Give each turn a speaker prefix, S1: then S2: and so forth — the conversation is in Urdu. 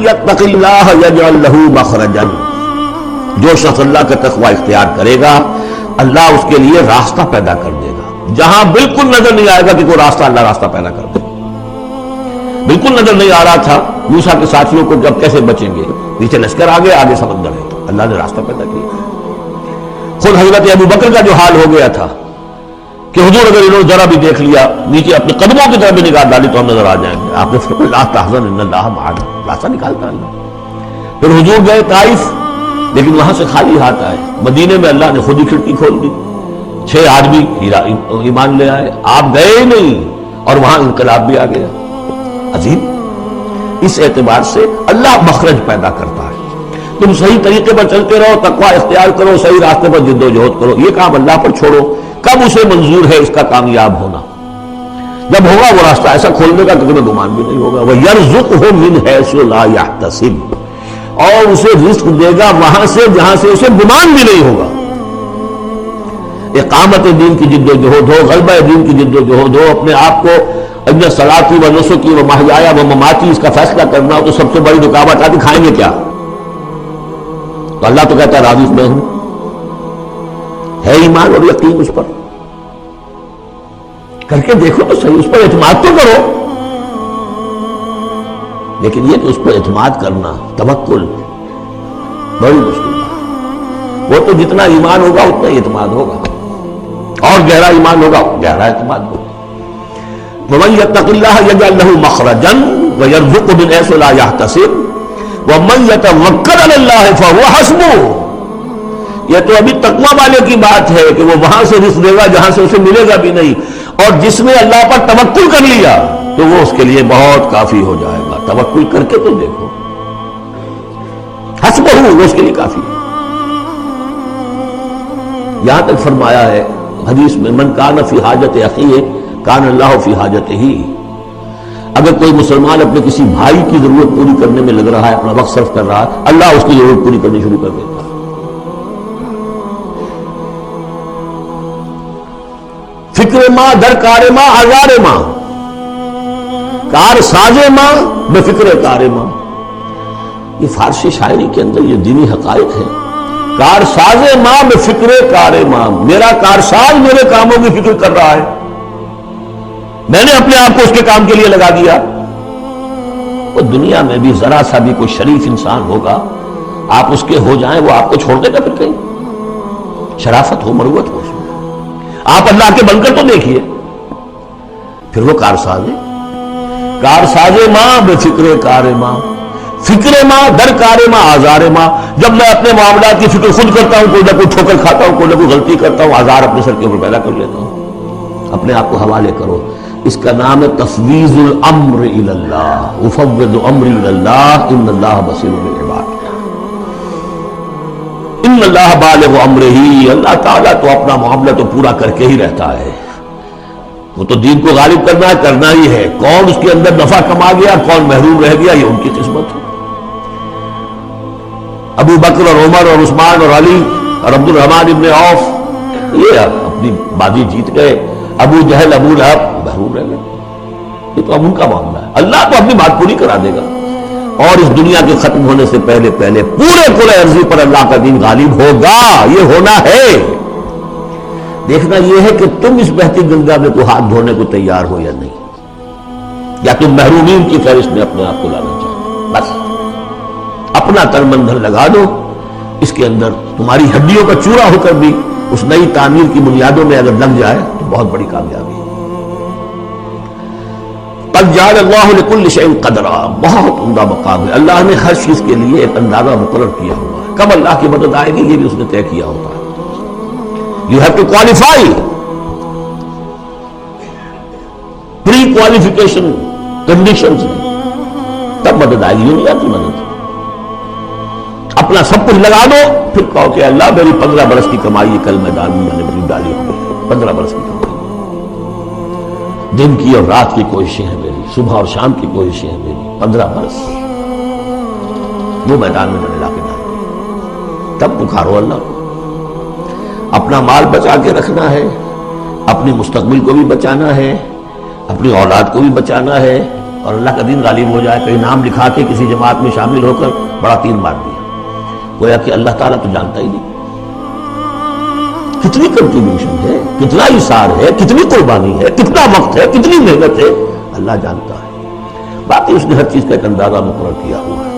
S1: یتق اللہ یجعل لہ مخرجا، جو شخص اللہ کا تقوی اختیار کرے گا اللہ اس کے لیے راستہ پیدا کر دے گا، جہاں بالکل نظر نہیں آئے گا کہ کوئی راستہ، اللہ راستہ پیدا کر دے. بالکل نظر نہیں آ رہا تھا موسیٰ کے ساتھیوں کو جب کیسے بچیں گے، پیچھے لشکر آگے آگے سمندر ہے، اللہ نے راستہ پیدا کیا. خود حضرت ابو بکر کا جو حال ہو گیا تھا کہ حضور اگر انہوں نے ذرا بھی دیکھ لیا نیچے اپنے قدموں کی طرف بھی نگاہ ڈالی تو ہم نظر آ جائیں گے، آپ نے فرمایا لا تحزن ان اللہ معنا، راستہ نکالتا اللہ. پھر حضور گئے طائف، لیکن وہاں سے خالی ہاتھ آئے. مدینے میں اللہ نے خود ہی کھڑکی کھول دی، 6 آدمی ایمان لے آئے، آپ گئے ہی نہیں اور وہاں انقلاب بھی آ گیا. عظیم. اس اعتبار سے اللہ مخرج پیدا کرتا ہے. تم صحیح طریقے پر چلتے رہو، تقوی اختیار کرو، صحیح راستے پر جد و جہد کرو، یہ کام اللہ پر چھوڑو. کب اسے منظور ہے اس کا کامیاب ہونا؟ جب ہوگا وہ راستہ ایسا کھولنے کا کہ تمہیں گمان بھی نہیں ہوگا. وَيَرْزُقْهُ مِنْ حَيْثُ لَا يَحْتَسِبُ، اور اسے رزق دے گا وہاں سے جہاں سے اسے گمان بھی نہیں ہوگا. اقامت دین کی جد و جہد ہو، غلبہ دین کی جد و جہد ہو، اپنے آپ کو اپنے صلاتی و نسکی و محیایا و مماتی اس کا فیصلہ کرنا ہو تو سب سے بڑی رکاوٹ آتی کھائیں گے کیا؟ تو اللہ تو کہتا ہے راضی میں ہوں. ہے ایمان اور یقین اس پر؟ کر کے دیکھو تو صحیح، اس پر اعتماد تو کرو. لیکن یہ کہ اس پر اعتماد کرنا، توکل، بڑی مشکل ہے. وہ تو جتنا ایمان ہوگا اتنا ہی اعتماد ہوگا، اور گہرا ایمان ہوگا گہرا اعتماد ہوگا. وَمَن يَتَّقِ اللَّهَ يَجْعَل لَّهُ مَخْرَجًا وَيَرْزُقْهُ مِنْ حَيْثُ لَا يَحْتَسِبُ وَمَن يَتَوَكَّلْ عَلَى اللَّهِ فَهُوَ حَسْبُهُ. یہ تو ابھی تقویٰ والے کی بات ہے کہ وہ وہاں سے رزق دے گا جہاں سے اسے ملے گا بھی نہیں، اور جس نے اللہ پر توکل کر لیا تو وہ اس کے لیے بہت کافی ہو جائے گا. توکل کر کے تو دیکھو، حسبہ وہ اس کے لیے کافی ہے. یہاں تک فرمایا ہے حدیث میں من کان فی حاجت اخیہ کان اللہ فی حاجتہ. اگر کوئی مسلمان اپنے کسی بھائی کی ضرورت پوری کرنے میں لگ رہا ہے، اپنا وقت صرف کر رہا ہے، اللہ اس کی ضرورت پوری کرنی شروع کر دیتا ہے. فکر ماں در کار ماں آزار ماں، کار ساز ماں بے فکر کار ماں. یہ فارسی شاعری کے اندر یہ دینی حقائق ہے. کار ساز ماں بے فکر کار ماں، میرا کارساز میرے کاموں کی فکر کر رہا ہے، میں نے اپنے آپ کو اس کے کام کے لیے لگا دیا. وہ دنیا میں بھی ذرا سا بھی کوئی شریف انسان ہوگا، آپ اس کے ہو جائیں وہ آپ کو چھوڑ دے گا پھر کہیں؟ شرافت ہو، مروت ہو اس میں. آپ اللہ کے بن کر تو دیکھیے. پھر وہ کارساز ہے. کارساز ماں بے فکر کار ماں، فکر ماں در کار ماں آزار ماں. جب میں اپنے معاملات کی فکر خود کرتا ہوں، کوئی نہ کوئی ٹھوکر کھاتا ہوں، کوئی نہ کوئی غلطی کرتا ہوں، آزار اپنے سر کے اوپر پیدا کر لیتا ہوں. اپنے آپ کو حوالے کرو. اس کا نام ہے تفویض الامر الی اللہ. افوض امری الی اللہ ان اللہ بصیر بالعباد. ان اللہ بالغ امرہ، اللہ تعالیٰ تو اپنا معاملہ تو پورا کر کے ہی رہتا ہے. وہ تو دین کو غالب کرنا ہی ہے. کون اس کے اندر نفع کما گیا، کون محروم رہ گیا، یہ ان کی قسمت ہے. ابو بکر اور عمر اور عثمان اور علی اور عبد الرحمن ابن عوف یہ اپنی بازی جیت گئے. ابو جہل ابو لہب محروم رہ گئے. یہ تو اب ان کا معاملہ ہے. اللہ تو اپنی بات پوری کرا دے گا، اور اس دنیا کے ختم ہونے سے پہلے پورے عرضی پر اللہ کا دین غالب ہوگا. یہ ہونا ہے. دیکھنا یہ ہے کہ تم اس بہتی گنگا میں تو ہاتھ دھونے کو تیار ہو یا نہیں، یا تم محرومین کی فہرست میں اپنے آپ کو لانا چاہتے. بس اپنا تن من دھن لگا دو اس کے اندر. تمہاری ہڈیوں کا چورا ہو کر بھی اس نئی تعمیر کی بنیادوں میں اگر لگ جائے تو بہت بڑی کامیابی ہے. قد جعل اللہ لکل شیء قدرا، بہت عمدہ مقام ہے. اللہ نے ہر چیز کے لیے ایک اندازہ مقرر کیا ہوا ہے. کب اللہ کی مدد آئے گی یہ بھی اس نے طے کیا ہوتا ہے. You have to qualify. Pre qualification conditions تب مدد آئے گی. یوں نہیں آتی مدد. اپنا سب کچھ لگا دو پھر کہو کہ اللہ میری 15 برس کی کمائی کل میدان میں میں نے بری ڈالی ہوئی. 15 برس کی کمائی، دن کی اور رات کی کوششیں ہیں میری، صبح اور شام کی کوششیں ہیں میری. 15 برس وہ میدان میں نے لا کے ڈال دی. تب پکارو اللہ کو. اپنا مال بچا کے رکھنا ہے، اپنی مستقبل کو بھی بچانا ہے، اپنی اولاد کو بھی بچانا ہے. اور اللہ کا دین غالب ہو جائے. کہیں نام لکھا کے کسی جماعت میں شامل ہو کر بڑا تین مار دیا. گویا کہ اللہ تعالیٰ تو جانتا ہی نہیں کتنی کنٹریبیوشن ہے, کتنا اثار ہے, کتنی قربانی ہے, کتنا وقت ہے, کتنی محنت ہے, اللہ جانتا ہے. باقی اس نے ہر چیز کا ایک اندازہ مقرر کیا ہوا ہے.